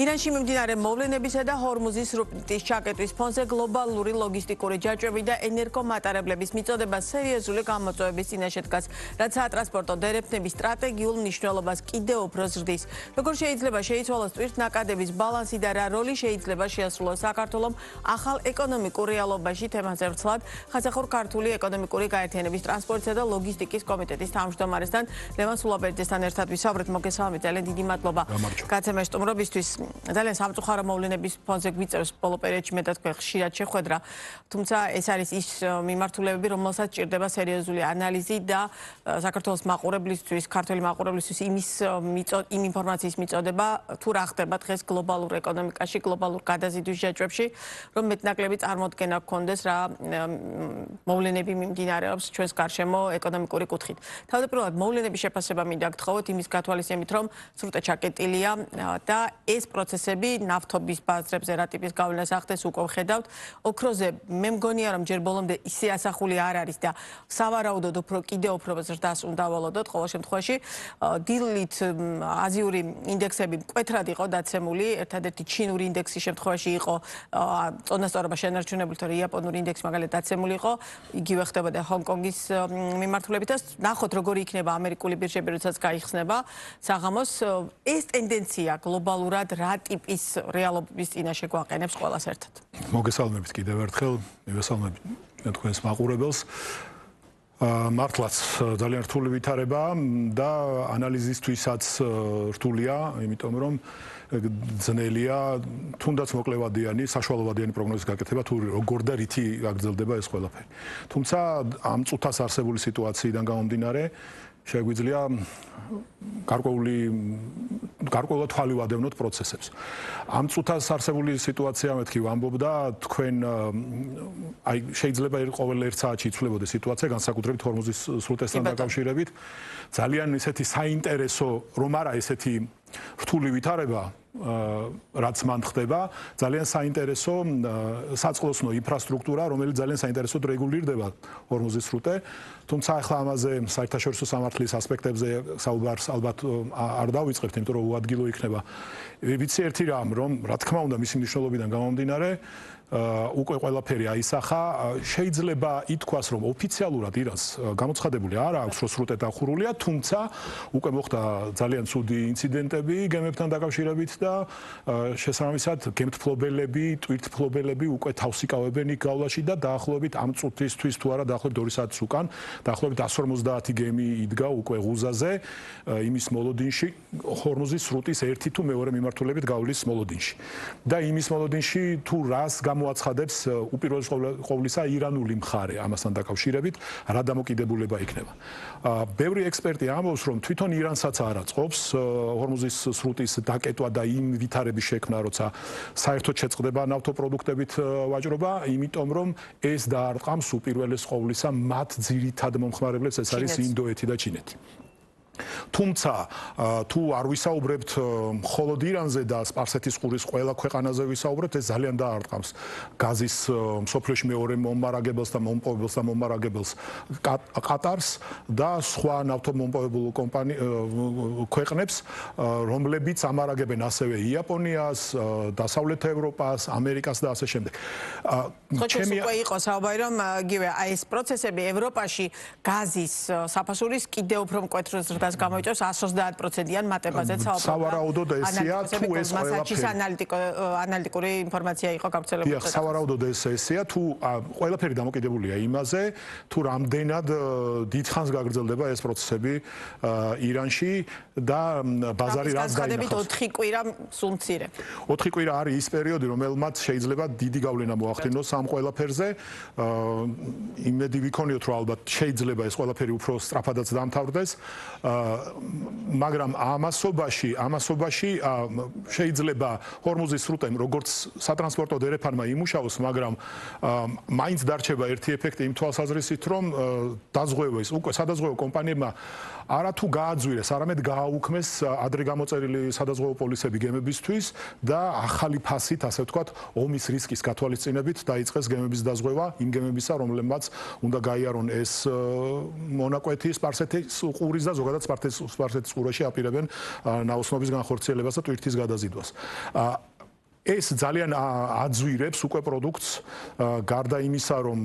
ირანში მიმდინარე მოვლენებისა და ჰორმუზის სრუტის ჩაკეტვის ფონზე გლობალური ლოგისტიკური ჯაჭვები და ენერგომატარებლების მიწოდება სერიოზული გამოწვევების წინაშე დგას, რაც სატრანსპორტო დერეფნების სტრატეგიულ მნიშვნელობას კიდევ უფრო ზრდის. Როგორ შეიძლება შეიცვალოს ტვირთნაკადების ბალანსი და რა როლი შეიძლება შეასრულოს საქართველოს ახალ ეკონომიკურ რეალობაში თემაზე ვრცლად ხაზახურ ქართული ეკონომიკური გაერთიანების ტრანსპორტისა და ლოგისტიკის კომიტეტის თავმჯდომარესთან ლევან სულაბერძესთან ერთად ვისაუბრეთ. მოგესალმებით, ძალიან დიდი მადლობა გაცემის სტუმრობისთვის. ძალიან სამწუხარო მოვლენების ფონზე გვიწევს ბოლო პერიოდში მეტად ხშირად შეხვედრა, თუმცა ეს არის ის მიმართულებები, რომელსაც ჭირდება სერიოზული ანალიზი და საქართველოს მაყურებლისთვის, ქართველი მაყურებლისთვის იმ ინფორმაციის მიწოდება, თუ რა ხდება დღეს გლობალურ ეკონომიკაში, გლობალურ გადაზიდვის ჯაჭვებში, რომ მეტნაკლები წარმოდგენა გქონდეს რა მოვლენები მიმდინარეობს ჩვენს გარშემო ეკონომიკური კუთხით. თავდაპირველად მოვლენების შეფასება მინდა გთხოვოთ იმის გათვალისწინებით, რომ სრუტე ჩაკეტილია და ეს პროცესები ნავთობის ბაზრებზე რა ტიპის გავლენას ახდენს უკვე ვხედავთ. ოქროზე მე მგონია რომ ჯერ ბოლომდე ისე ასახული არ არის და სავარაუდოდ კიდევ უფრო ზრდას უნდა ვალოდოთ. ყოველ შემთხვევაში დილით აზიური ინდექსები მკვეთრად იყო დაცემული, ერთადერთი ჩინური ინდექსის შემთხვევაში იყო წონასწორობა შენარჩუნებული, თორე იაპონური ინდექსი მაგალითად დაცემული იყო, იგივე ხდებოდა ჰონკონგის მიმართულებით და ნახოთ როგორი იქნება ამერიკული ბირჟები, როდესაც გაიხსნება საღამოს. ეს ტენდენცია გლობალურად რა ტიპის რეალობის წინაშე გვაყენებს ყველას ერთად. მოგესალმებით კიდევ ერთხელ, მივესალმებით თქვენს მაყურებელს. მართლაც ძალიან რთული ვითარება და ანალიზისთვისაც რთულია, იმიტომ რომ ძნელია თუნდაც მოკლევადიანი, საშუალოვადიანი პროგნოზის გაკეთება, თუ როგორ და რითი გაგრძელდება ეს ყველაფერი. თუმცა ამ წუთას არსებული სიტუაციიდან გამომდინარე, შეგვიძლია გარკვეულად თვალი ვადევნოთ პროცესებს. ამ წუთას არსებული სიტუაცია მეთქი ვამბობდა, თქვენ აი შეიძლება ყოველ ერთ საათში იცვლებოდეს სიტუაცია, განსაკუთრებით ჰორმუზის სრუტესთან დაკავშირებით. ძალიან ისეთი საინტერესო, რომ არა ესეთი რთული ვითარება, რაც მან ხდება, ძალიან საინტერესო საწყლოსნო ინფრასტრუქტურა, რომელიც ძალიან საინტერესოდ რეგულირდება ჰორმუზის სრუტე. თუმცა ახლა ამაზე საერთაშორისო სამართლის ასპექტებზე საუბარს ალბათ არ დავიწყებთ, იმიტომ რომ უადგილო იქნება. ვიცი ერთი რამ, რომ რა თქმა უნდა მისი მნიშვნელობიდან გამომდინარე, უკვე ყველაფერი აისახა, შეიძლება ითქვას, რომ ოფიციალურად ირანს გამოცხადებული არ აქვს, რომ სრუტე დახურულია, თუმცა უკვე მოხდა ძალიან ცუდი ინციდენტები გემებთან დაკავშირებით და შესაბამისად გემთფლობელები, ტვირთფლობელები უკვე თავს იკავებენ იქ გავლაში და დაახლოებით ამ წუთისთვის თუ არა დაახლოებით 2 საათის უკან დაახლოებით 150 გემი იდგა უკვე ღუზაზე იმის მოლოდინში, ჰორმუზის სრუტის ერთი თუ მეორე მიმართულებით გავლის მოლოდინში. და იმის მოლოდინში თუ რას მოაცხადებს უპირველეს ყოვლისა ირანული მხარე ამასთან დაკავშირებით, რა დამოკიდებულება იქნება. ბევრი ექსპერტი ამბობს, რომ თვითონ ირანსაც არ აწყობს ჰორმუზის სრუტის დაკეტვა და იმ ვითარების შექმნა, როცა საერთოდ შეწყდება ნავთობპროდუქტებით ვაჭრობა, იმიტომ რომ ეს დაარტყამს უპირველეს ყოვლისა მათ ძირითად მომხმარებლებს, ეს არის ინდოეთი და ჩინეთი. თუმცა თუ არ ვისაუბრებთ მხოლოდ ირანზე და სპარსეთის ყურის ყველა ქვეყანაზე ვისაუბრებთ, ეს ძალიან დაარტყამს გაზის მსოფლიოში მეორე მომარაგებელს და მომარაგებელს ყატარს და სხვა ნავთობმომპოვებულ ქვეყნებს, რომლებიც ამარაგებენ ასევე იაპონიას, დასავლეთ ევროპას, ამერიკას და ასე შემდეგ. ჩემი უკვე იყო საუბარი, რომ იგივე ეს პროცესები ევროპაში გაზის საფასურის კიდევ უფრო მკვეთრ ზრდას გამოიწვევს 130%-იან მატებაზეც საუბრობთ. სავარაუდოდ ესეა, თუ ეს მასაჩის ანალიტიკური ინფორმაცია იყო გავრცელებული. სავარაუდოდ ესეა, თუ ყველაფერი დამოკიდებულია იმაზე, თუ რამდენად დიდხანს გაგრძელდება ეს პროცესები ირანში და ბაზარი რაც გაინახავს. 4 კვირა სულ მცირე. 4 კვირა არის ის პერიოდი, რომელმაც შეიძლება დიდი გავლენა მოახდინოს ამ ყველაფერზე. იმედი ვიქონიოთ, რომ ალბათ შეიძლება ეს ყველაფერი უფრო სწრაფადაც დამთავრდეს. მაგრამ ამასობაში შეიძლება ჰორმუზის სრუტემ როგორც სატრანსპორტო დერეფანმა იმუშაოს, მაგრამ მაინც დარჩება ერთი ეფექტი იმ თვალსაზრისით, რომ დაზღვევეს უკვე სადაზღვევო კომპანიებმა არათუ გააძვირეს, არამედ გააუქმეს ადრე გამოწერილი სადაზღვევო პოლისები გემებისთვის და ახალი ფასით, ასე ვთქვათ, ომის რისკის გათვალისწინებით დაიწყეს გემების დაზღვევა იმ გემებისა, რომლებმაც უნდა გაიარონ ეს მონაკვეთი სპარსეთის ყურის და ზოგადად ნამდვილად სპარსეთის ყურეში აპირებენ ნაოსნობის განხორციელებას და ტვირთის გადაზიდვას. ეს ძალიან აძვირებს უკვე პროდუქტს გარდა იმისა, რომ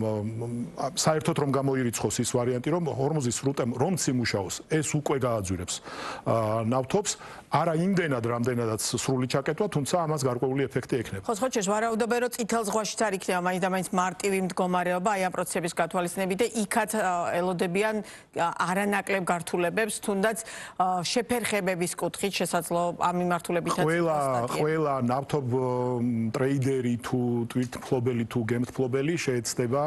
საერთოდ რომ გამოირიცხოს ის ვარიანტი, რომ ჰორმუზის სრუტემ რომც იმუშაოს, ეს უკვე გააძვირებს ნავთობს, არა იმდენად, რამდენადაც სრული ჩაკეტვა, თუმცა ამას გარკვეული ეფექტი ექნება. ხო, ხოჭეს ვარაუდობენ, რომ წითელ ზღვაშიც არ იქნება მაინც და მაინც მარტივი მდგომარეობა აი ამ პროცესების გათვალისწინებით და იქაც ელოდებიან არანაკლებ გართულებებს, თუნდაც შეფერხებების კუთხით შესაძლო ამ მიმართულებითაც ყველა ნავთობ ტრეიდერი თუ ტვირთმფლობელი თუ გემთმფლობელი შეეცდება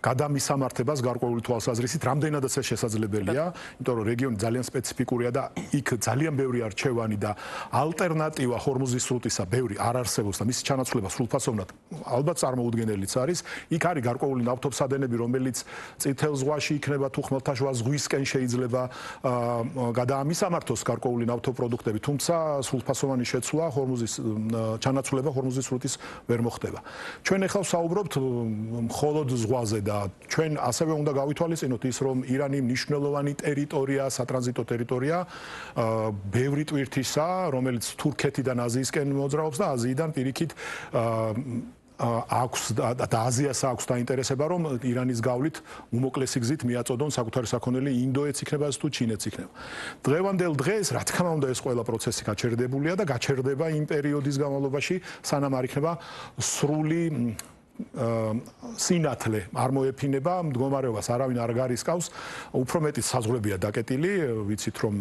გადამისამართებას გარკვეული თვალსაზრისით, რამდენადაც ეს შესაძლებელია, იმიტომ რომ რეგიონი ძალიან სპეციფიკურია და იქ ძალიან ბევრი არჩევანი და ალტერნატივა ჰორმუზის სრუტისა ბევრი არ არსებობს და მისი ჩანაცვლება სრულფასოვნად ალბათ წარმოუდგენელიც არის. იქ არის გარკვეული ნავთობსადენები, რომელიც წითელ ზღვაში იქნება თუ ხმელთაშუა ზღვისკენ შეიძლება გადაამისამართოს გარკვეული ნავთობპროდუქტები, თუმცა სრულფასოვანი შეცვლა ჰორმუზის ჩანაცვლება ჰორმუზის სრუტის ვერ მოხდება. ჩვენ ახლა ვსაუბრობთ მხოლოდ ზღვაზე და ჩვენ ასევე უნდა გავითვალისწინოთ ის, რომ ირანი მნიშვნელოვანი ტერიტორია, სატრანზიტო ტერიტორია, ბევრი ტვირთისა, რომელიც თურქეთიდან აზიისკენ მოძრაობს და აზიიდან პირიქით აქვს და აზიას აქვს დაინტერესება, რომ ირანის გავლით უმოკლესი გზით მიაწოდონ საკუთარი საქონელი ინდოეთს იქნება თუ ჩინეთს იქნება. დღევანდელ დღეს, რა თქმა უნდა, ეს ყველა პროცესი გაჩერდებულია და გაჩერდება იმ პერიოდის განმავლობაში, სანამ არ იქნება სრული სინათლე არ მოეფინება მდგომარეობას არავინ არ გარისკავს უფრო მეტი საზღვრებია დაკეტილი ვიცით რომ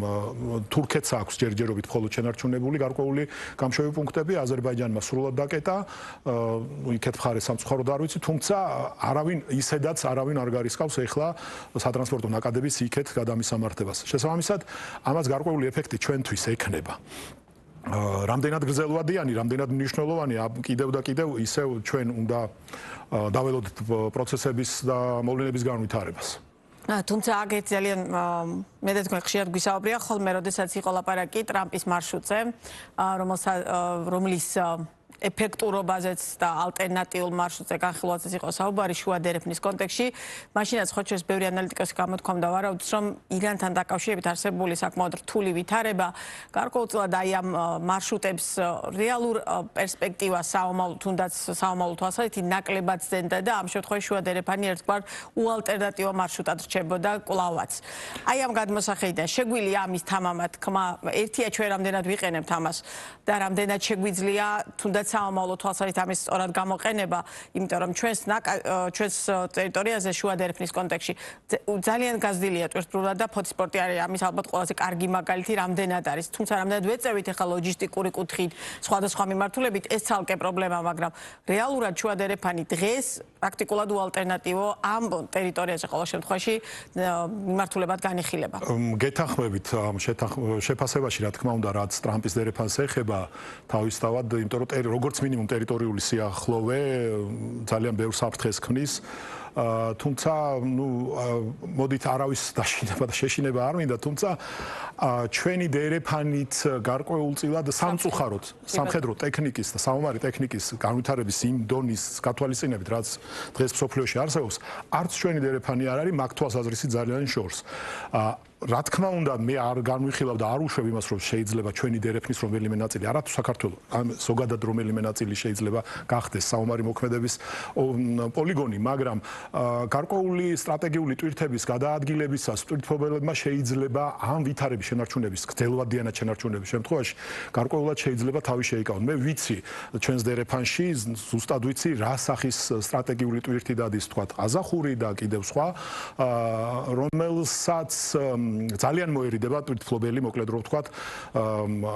თურქეთს აქვს ჯერჯერობით მხოლოდ შენარჩუნებული გარკვეული გამშვები პუნქტები აზერბაიჯანმა სრულად დაკეტა იქეთ მხარე სამწუხაროდ არ ვიცი თუმცა არავინ ისედაც არავინ არ გარისკავს ეხლა სატრანსპორტო ნაკადების იქეთ გადამისამართებას შესაბამისად ამას გარკვეული ეფექტი ჩვენთვის ექნება რამდენად გრძელვადიანი, რამდენად მნიშვნელოვანი, კიდევ და კიდევ ისევ ჩვენ უნდა დაველოდოთ პროცესების და მოვლენების განვითარებას. თუმცა აგეთ ძალიან მე და თქვენ ხშირად გვისაუბრია ხოლმე, როდესაც იყო ლაპარაკი ტრამპის მარშრუტზე, რომლის ეფექტურობაზეც და ალტერნატიულ მარშრუტზე განხილვაზეც იყო საუბარი შუა დერეფნის კონტექსტში. მაშინაც ხოჭეს ბევრი ანალიტიკოსი გამოთქვამდა ვარაუდს, რომ ირანთან დაკავშირებით არსებული საკმაოდ რთული ვითარება გარკვეულწილად აი ამ მარშრუტებს რეალურ პერსპექტივას თუნდაც საომავლო თვალსაზრისით ნაკლებად ძენდა და ამ შემთხვევაში შუა დერეფანი ერთგვარ უალტერნატივო მარშრუტად რჩებოდა კვლავაც. აი ამ გადმოსახედიდან შეგვიძლია ამის თამამად თქმა, ერთია ჩვენ რამდენად ვიყენებთ ამას და რამდენად შეგვიძლია თუნდაც საომავლო თვალსაზრისით ამის სწორად გამოყენება, იმიტომ რომ ჩვენს ტერიტორიაზე შუა დერეფნის კონტექსტში ძალიან გაზრდილია ტვირთბრუნვა და ფოთისპორტი არის ამის ალბათ ყველაზე კარგი მაგალითი რამდენად არის. თუმცა რამდენად ვეწევით ახლა ლოჯისტიკური კუთხით, სხვადასხვა მიმართულებით ეს ცალკე პრობლემა, მაგრამ რეალურად შუა დერეფანი დღეს პრაქტიკულად უალტერნატივო ამ ტერიტორიაზე ყოველ შემთხვევაში მიმართულებად განიხილება. გეთანხმებით ამ შეფასებაში, რა თქმა უნდა, რაც ტრამპის დერეფანს ეხება, თავისთავად, იმიტომ რომ როგორც მინიმუმ ტერიტორიული სიახლოვე ძალიან ბევრ საფრთხეს ქმნის. თუმცა, მოდით არავის დაშინება და შეშინება არ მინდა, თუმცა ჩვენი დერეფანით გარკვეულწილად სამწუხაროდ სამხედრო ტექნიკის და საომარი ტექნიკის განვითარების იმ დონის გათვალისწინებით, რაც დღეს მსოფლიოში არსებობს, არც ჩვენი დერეფანი არ არის მაგ თვალსაზრისით ძალიან შორს. რა თქმა უნდა, მე არ განვიხილავ და არ უშვებ იმას, რომ შეიძლება ჩვენი დერეფნის რომელიმე ნაწილი, არათუ საქართველოს, ზოგადად რომელიმე ნაწილი შეიძლება გახდეს საომარი მოქმედების პოლიგონი, მაგრამ გარკვეული სტრატეგიული ტვირთების გადაადგილებისას ტვირთმფლობელებმა შეიძლება ამ ვითარების შენარჩუნების, გრძელვადიანად შენარჩუნების შემთხვევაში გარკვეულად შეიძლება თავი შეიკავონ. მე ვიცი ჩვენს დერეფანში, ზუსტად ვიცი, რა სახის სტრატეგიული ტვირთი დადის, თქვა, ყაზახური და კიდევ სხვა, რომელსაც ძალიან მოერიდება ტვირთმფლობელი, მოკლედ რომ ვთქვათ,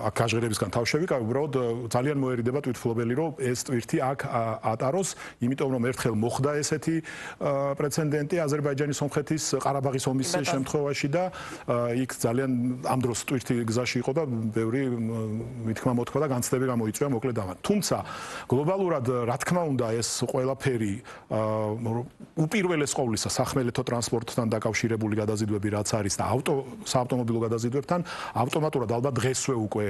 აქ გაჟღერებისგან თავ შევიკავე, უბრალოდ ძალიან მოერიდება ტვირთმფლობელი, რომ ეს ტვირთი აქ ატაროს, იმიტომ რომ ერთხელ მოხდა ესეთი პრეცედენტი აზერბაიჯანის სომხეთის ყარაბაღის ომის შემთხვევაში და იქ ძალიან ამ დროს ტვირთი გზაში იყო და ბევრი მithქმა მოთქვა და განცდები გამოიწვია მოკლედ ამან. თუმცა გლობალურად, რა თქმა უნდა, ეს ყველაფერი უპირველეს ყოვლისა სახმელეთო ტრანსპორტთან დაკავშირებული გადაზიდვები რაც არის და საავტომობილო გადაზიდვებთან ავტომატურად ალბათ დღესვე უკვე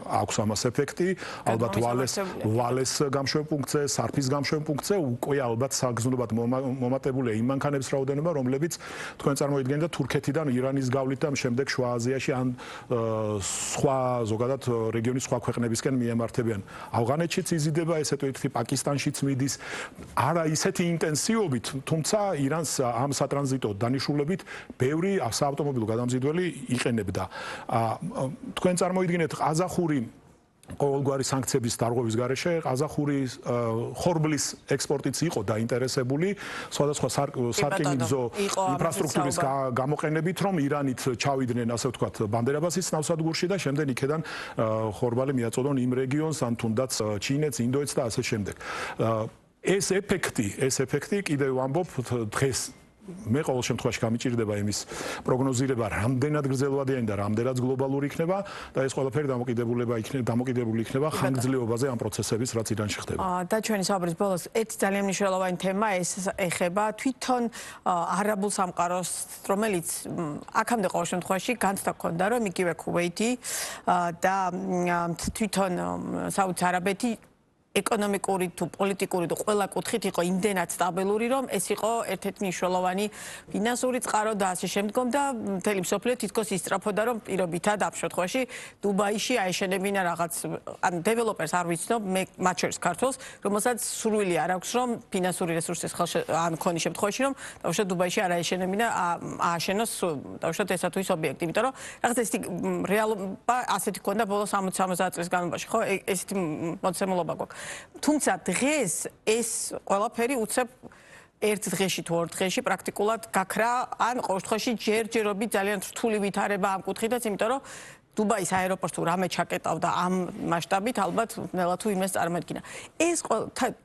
აქვს ამას ეფექტი, ალბათ ვალეს გამშვებ პუნქტზე, სარფის გამშვებ პუნქტზე უკვე ალბათ საგრძნობად მომატებულია იმ მანქანების რაოდენობა, რომლებიც თქვენ წარმოიდგენთ თურქეთიდან, ირანის გავლით და შემდეგ შუა აზიაში ან სხვა ზოგადად რეგიონის სხვა ქვეყნებისკენ მიემართებიან. ავღანეთშიც იზიდება, ესე თვითი პაკისტანშიც მიდის, არა ისეთი ინტენსივობით, თუმცა ირანს ამ სატრანზიტო დანიშნულებით ბევრი საავტომობილო გადამზიდველი იყენებდა. თქვენ წარმოიდგინეთ ყაზახური ყოველგვარი სანქციების დარღვევის გარეშე ყაზახური ხორბლის ექსპორტიც იყო დაინტერესებული სხვადასხვა სარკინიგზო ინფრასტრუქტურის გამოყენებით, რომ ირანით ჩავიდნენ, ასე ვთქვათ, ბანდერაბასის ნავსადგურში და შემდეგ იქედან ხორბალი მიაწოდონ იმ რეგიონს, ან თუნდაც ჩინეთს, ინდოეთს და ასე შემდეგ. ეს ეფექტი კიდევ ვამბობ დღეს მე ყოველ შემთხვევაში გამიჭირდება იმის პროგნოზირება, რამდენად გრძელვადიანი და რამდენად გლობალური იქნება და ეს ყველაფერი დამოკიდებული იქნება ხანგრძლივობაზე ამ პროცესების, რაც ირანში ხდება. და ჩვენი საუბრის ბოლოს ერთი ძალიან მნიშვნელოვანი თემა ეს ეხება თვითონ არაბულ სამყაროს, რომელიც აქამდე ყოველ შემთხვევაში განცდა ჰქონდა, რომ იგივე ქუვეითი და თვითონ საუდის არაბეთი ეკონომიკური თუ პოლიტიკური თუ ყველა კუთხით იყო იმდენად სტაბილური, რომ ეს იყო ერთ-ერთი მნიშვნელოვანი ფინანსური წყარო და ასე შემდგომ და მთელი მსოფლიო თითქოს ისწრაფოდა, რომ პირობითად ამ შემთხვევაში დუბაიში აეშენებინა რაღაც ან დეველოპერს არ ვიცნობ, მე მათ შორის ქართველს, რომელსაც სურვილი არ აქვს, რომ ფინანსური რესურსის ან მქონი შემთხვევაში, რომ დავუშვათ დუბაიში არ აეშენებინა, ააშენოს დავუშვათ ესა თუ ის ობიექტი, იმიტომ რომ რაღაც ესეთი რეალობა ასეთი ქონდა ბოლოს 60-70 წლის განმავლობაში, ხო? ესეთი მოცემულობა გვაქვს. თუმცა დღეს ეს ყველაფერი უცებ ერთ დღეში თუ ორ დღეში პრაქტიკულად გაქრა, ან ყოველ შემთხვევაში ჯერჯერობით ძალიან რთული ვითარება ამ კუთხითაც, იმიტომ რომ დუბაის აეროპორტს თუ რამე ჩაკეტავდა ამ მასშტაბით, ალბათ ნელა თუ იმას წარმოედგინა. ეს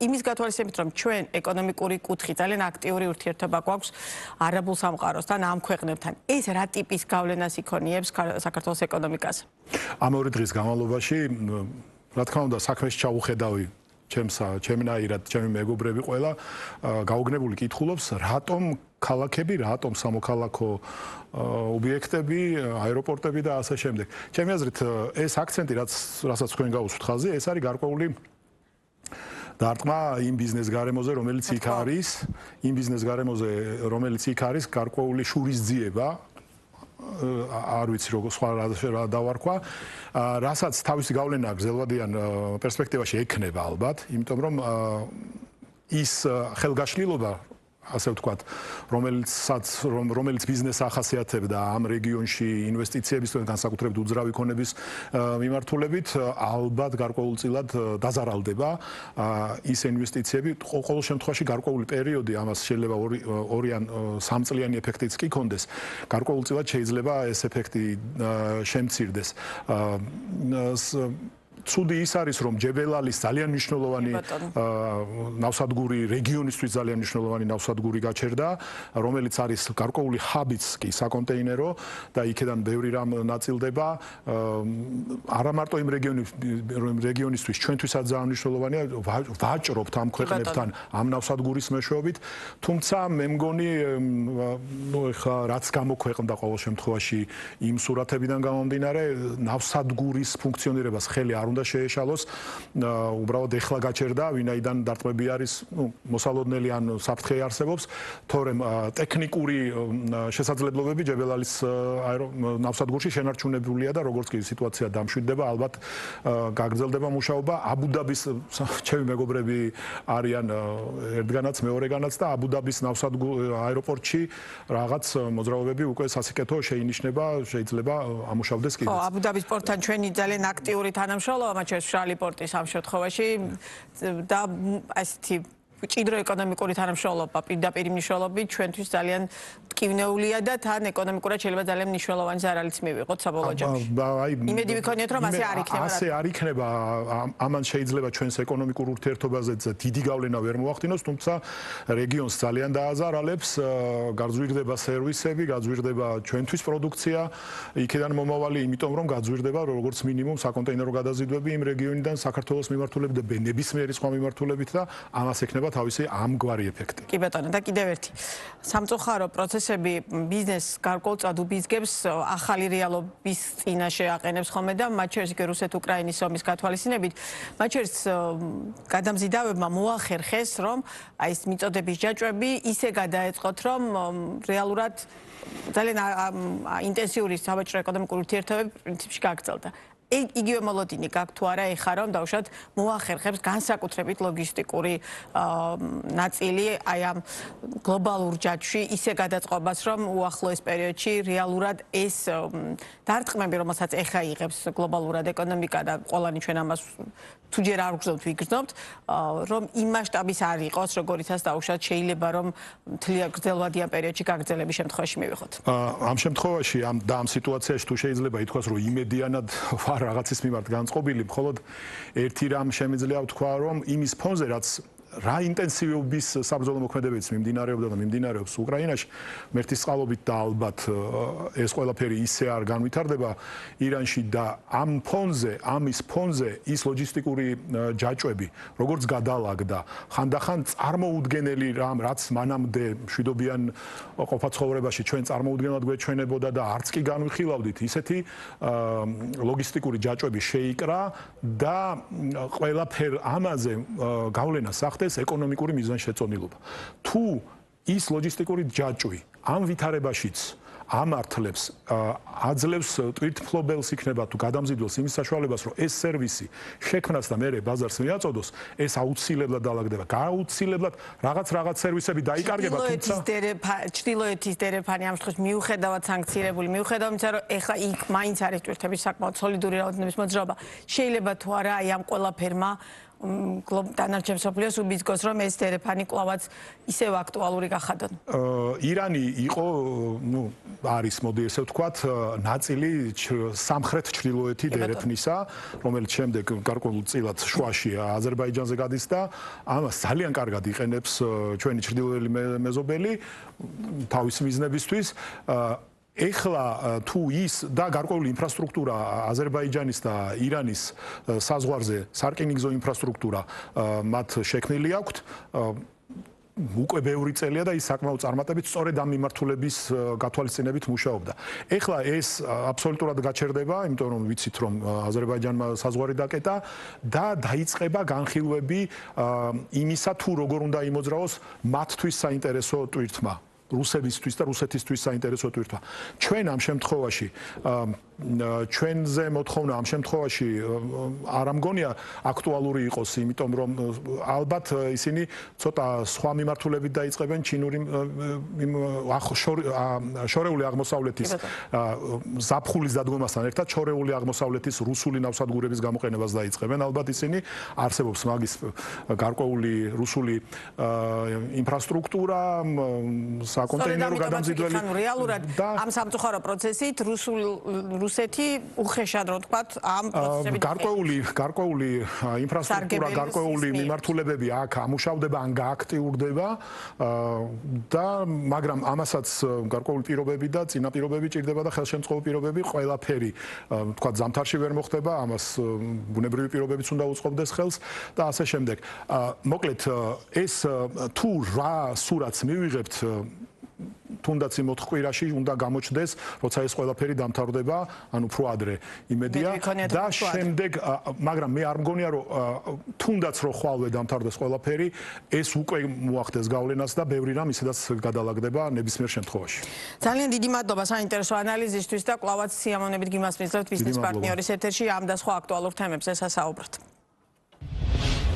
იმის გათვალისწინებით, რომ ჩვენ ეკონომიკური კუთხით ძალიან აქტიური ურთიერთობა გვაქვს არაბულ სამყაროსთან, ამ ქვეყნებთან. ეს რა ტიპის გავლენას იქონიებს საქართველოს ეკონომიკას? ამ ორი დღის განმავლობაში რა თქმა უნდა, საქმეში ჩაუხედავი ჩემნაირად, ჩემი მეგობრები ყველა გაუგნებული კითხულობს, რატომ ქალაქები, რატომ სამოქალაქო ობიექტები, აეროპორტები და ასე შემდეგ. ჩემი აზრით, ეს აქცენტი, რასაც თქვენ გაუსვით ხაზი, ეს არის გარკვეული დარტყმა იმ ბიზნეს გარემოზე, რომელიც იქ არის, გარკვეული შურისძიება, არ ვიცი როგორ სხვა რა დავარქვა, რასაც თავისი გავლენა გრძელვადიან პერსპექტივაში ექნება ალბათ, იმიტომ რომ ის ხელგაშლილობა, ასე ვთქვათ, რომელიც ბიზნესს ახასიათებდა ამ რეგიონში ინვესტიციების და განსაკუთრებით უძრავი ქონების მიმართულებით, ალბათ გარკვეულწილად დაზარალდება ის ინვესტიციები. ყოველ შემთხვევაში გარკვეული პერიოდი, ამას შეიძლება 2 ან 3 წლიანი ეფექტიც კი ქონდეს. გარკვეულწილად შეიძლება ეს ეფექტი შემცირდეს. ცუდი ის არის, რომ ჯებელ-ალის ძალიან მნიშვნელოვანი ნავსადგური, რეგიონისთვის ძალიან მნიშვნელოვანი ნავსადგური გაჩერდა, რომელიც არის გარკვეული ჰაბიც კი საკონტეინერო და იქედან ბევრი რამ ნაწილდება. არა მარტო იმ რეგიონისთვის, ჩვენთვისაც ძალიან მნიშვნელოვანია, ვაჭრობთ ამ ქვეყნებთან ამ ნავსადგურის მეშვეობით, თუმცა მე მგონი, ეხლა რაც გამოქვეყნდა ყოველ შემთხვევაში იმ სურათებიდან გამომდინარე, ნავსადგურის ფუნქციონირებას ხელი არ უნდა შეეშალოს, უბრალოდ ეხლა გაჩერდა, ვინაიდან დარტყმები არის, მოსალოდნელი ან საფრთხე არსებობს, თორემ ტექნიკური შესაძლებლობები ჯებელ-ალის ნავსადგურში შენარჩუნებულია და როგორც კი სიტუაცია დამშვიდდება, ალბათ გაგრძელდება მუშაობა. აბუ-დაბის ჩემი მეგობრები არიან ერთგანაც, მეორეგანაც და აბუ-დაბის აეროპორტში რაღაც მოძრაობები უკვე სასიკეთო შეინიშნება, შეიძლება ამუშავდეს კიდეც. აბუ-დაბის პორტთან ჩვენი ძალიან აქტიური თანამშრომლობა, მათ შორის მშრალი პორტის ამ შემთხვევაში და ასეთი ჭიდრო ეკონომიკური თანამშრომლობა პირდაპირ მნიშვნელობით ჩვენთვის ძალიან მტკივნეულია და თან ეკონომიკურად შეიძლება ძალიან მნიშვნელოვანი ზარალიც მივიღოთ საბოლოო ჯამში. იმედი ვიქონიოთ, რომ ასე არ იქნება. ასე არ იქნება, ამან შეიძლება ჩვენს ეკონომიკურ ურთიერთობაზე დიდი გავლენა ვერ მოახდინოს, თუმცა რეგიონს ძალიან დააზარალებს, გაძვირდება სერვისები, გაძვირდება ჩვენთვის პროდუქცია, იქიდან მომავალი, იმიტომ რომ გაძვირდება როგორც მინიმუმ საკონტეინერო გადაზიდვები იმ რეგიონიდან საქართველოს მიმართულებით და ნებისმიერი სხვა მიმართულებით და ამას ექნება იწლება თავისი ამგვარი ეფექტი. კი ბატონო, და კიდევ ერთი. სამწუხარო პროცესები ბიზნესს გარკვეულწად უბიზგებს, ახალი რეალობის წინაშე აყენებს ხოლმე და მათ შორის კი რუსეთ-უკრაინის ომის გათვალისწინებით, მათ შორის გადამზიდავებმა მოახერხეს, რომ აი ეს მიწოდების ჯაჭვები ისე გადაეწყოთ, რომ რეალურად ძალიან ინტენსიური საბაჭრო ეკონომიკური ურთიერთობები პრინციპში გაგრძელდა. იგივე მოლოდინი გაქვთ თუ არა ეხა რომ დავუშვათ მოახერხებს განსაკუთრებით ლოგისტიკური ნაწილი აი ამ გლობალურ ჯაჭვში ისე გადაწყობას რომ უახლოეს პერიოდში რეალურად ეს დარტყმები რომელსაც ეხა იღებს გლობალურად ეკონომიკა და ყველანი ჩვენ ამას თუ ჯერ არ ვგრძნობთ ვიგრძნობთ რომ იმ მასშტაბის არ იყოს როგორიცაც დავუშვათ შეიძლება რომ მთლიან გრძელვადიან პერიოდში გაგრძელების შემთხვევაში მივიღოთ ამ შემთხვევაში ამ სიტუაციაში თუ შეიძლება ითქვას რომ იმედიანად რაღაცის მიმართ განწყობილი, მხოლოდ ერთი რამ შემიძლია ვთქვა, რომ იმის ფონზე, რაც რა ინტენსივობის საბრძოლო მოქმედებებიც მიმდინარეობდა და მიმდინარეობს უკრაინაში, მერტის წყალობით და ალბათ ეს ყველაფერი ისე არ განვითარდება ირანში და ამ ამის ფონზე ის ლოჯისტიკური ჯაჭვები, როგორც გადალაგდა, ხანდახან წარმოუდგენელი რამ, რაც მანამდე მშვიდობიან ყოფაცხოვრებაში ჩვენ წარმოუდგენლად გვეჩვენებოდა და არც კი განვიხილავდით, ისეთი ლოგისტიკური ჯაჭვები შეიკრა და ყველაფერ ამაზე გავლენას ახდენს ეკონომიკური მიზანშეწონილობა. თუ ის ლოჯისტიკური ჯაჭვი ამ ვითარებაშიც ამართლებს, აძლევს ტვირთმფლობელს იქნება თუ გადამზიდველს იმის საშუალებას, რომ ეს სერვისი შექმნას და მერე ბაზარს მიაწოდოს, ეს აუცილებლად დაალაგდება. გააუცილებლად რაღაც სერვისები დაიკარგება, თუმცა ჩრდილოეთის დერეფანი ამ შემთხვევაში მიუხედავად სანქცირებული, მიუხედავად იმისა, რომ ეხლა იქ მაინც არის ტვირთების საკმაოდ სოლიდური რაოდენობის მოძრაობა, შეიძლება თუ არა აი ამ ყველაფერმა დანარჩენ მსოფლიოს უბიძგოს, რომ ეს დერეფანი კვლავაც ისევ აქტუალური გახადონ. ირანი იყო, არის, მოდი ესე ვთქვათ, ნაწილი სამხრეთ ჩრდილოეთი დერეფნისა, რომელიც შემდეგ გარკვეულწილად შუაში აზერბაიჯანზე გადის და ამას ძალიან კარგად იყენებს ჩვენი ჩრდილოელი მეზობელი თავისი მიზნებისთვის. ეხლა თუ ის და გარკვეული ინფრასტრუქტურა აზერბაიჯანის და ირანის საზღვარზე სარკინიგზო ინფრასტრუქტურა მათ შექმნილი აქვთ უკვე ბევრი წელია და ის საკმაოდ წარმატებით სწორედ ამ მიმართულების გათვალისწინებით მუშაობდა. ეხლა ეს აბსოლუტურად გაჩერდება, იმიტომ რომ ვიცით რომ აზერბაიჯანმა საზღვარი დაკეტა და დაიწყება განხილვები იმისა თუ როგორ უნდა იმოძრაოს მათთვის საინტერესო ტვირთმა. რუსებისთვის და რუსეთისთვის საინტერესო ტვირთმა. ჩვენ ამ შემთხვევაში ჩვენზე მოთხოვნა ამ შემთხვევაში არ ამგონია აქტუალური იყოს, იმიტომ რომ ალბათ ისინი ცოტა სხვა მიმართულებით დაიწყებენ ჩინური შორეული აღმოსავლეთის ზაფხულის დადგომასთან ერთად შორეული აღმოსავლეთის რუსული ნავსადგურების გამოყენებას დაიწყებენ. ალბათ ისინი არსებობს მაგის გარკვეული რუსული ინფრასტრუქტურა საკონტეინერო გადამზიდველი რეალურად ამ სამწუხარო პროცესით რუსეთი უხეშად რო თქვათ ამ პროცესებით გარკვეული ინფრასტრუქტურა, გარკვეული მიმართულებები აქ ამუშავდება ან გააქტიურდება და მაგრამ ამასაც გარკვეული პირობები და წინაპირობები ჭირდება და ხელშემწყობი პირობები ყველაფერი თქვათ ზამთარში ვერ მოხდება, ამას ბუნებრივი პირობებიც უნდა უწყობდეს ხელს და ასე შემდეგ. მოკლედ ეს თუ რა სურათს მივიღებთ თუნდაც იმ 4 კვირაში უნდა გამოჩნდეს, როცა ეს ყველაფერი დამთავრდება, ან უფრო ადრე იმედია და შემდეგ, მაგრამ მე არ მგონია რომ თუნდაც რომ ხვალვე დამთავრდეს ყველაფერი, ეს უკვე მოახდენს გავლენას და ბევრი რამ ისედაც გადალაგდება ნებისმიერ შემთხვევაში. ძალიან დიდი მადლობა საინტერესო ანალიზისთვის და კვლავაც სიამოვნებით გიმასპინძლებთ ბიზნეს პარტნიორის ეთერში ამ და სხვა აქტუალურ თემებზე სასაუბრად.